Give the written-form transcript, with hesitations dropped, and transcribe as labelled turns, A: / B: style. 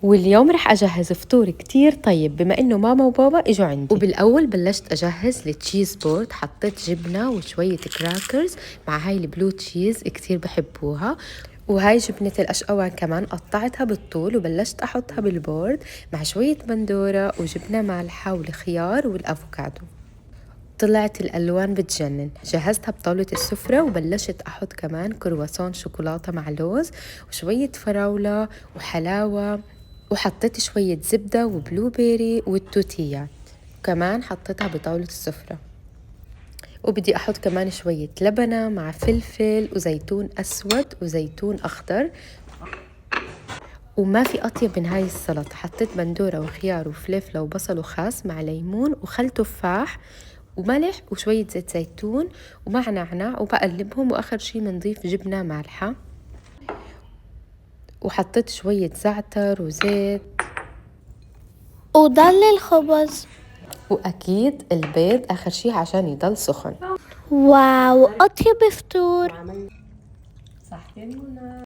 A: واليوم رح أجهز فطور كتير طيب بما إنه ماما وبابا إجوا عندي. وبالأول بلشت أجهز التشيز بورد، حطيت جبنة وشوية كراكرز مع هاي البلو تشيز كتير بحبوها، وهاي جبنة الأشقوان كمان قطعتها بالطول وبلشت أحطها بالبورد مع شوية بندورة وجبنة مالحة والخيار والأفوكادو. طلعت الألوان بتجنن. جهزتها بطاولة السفرة وبلشت أحط كمان كرواسون شوكولاتة مع لوز وشوية فراولة وحلاوة، وحطيت شوية زبدة وبلو بيري والتوتيات، وكمان حطيتها بطاولة السفرة. وبدي أحط كمان شوية لبنة مع فلفل وزيتون أسود وزيتون أخضر. وما في أطيب من هاي السلطة. حطيت بندورة وخيار وفلفلة وبصل وخس مع ليمون وخل تفاح وملح وشوية زيت زيتون ومع نعناع، وبقلبهم، وآخر شي بنضيف جبنة مالحة، وحطيت شوية زعتر وزيت،
B: وضل الخبز،
A: وأكيد البيض آخر شي عشان يضل سخن.
B: واو أطيب فطور.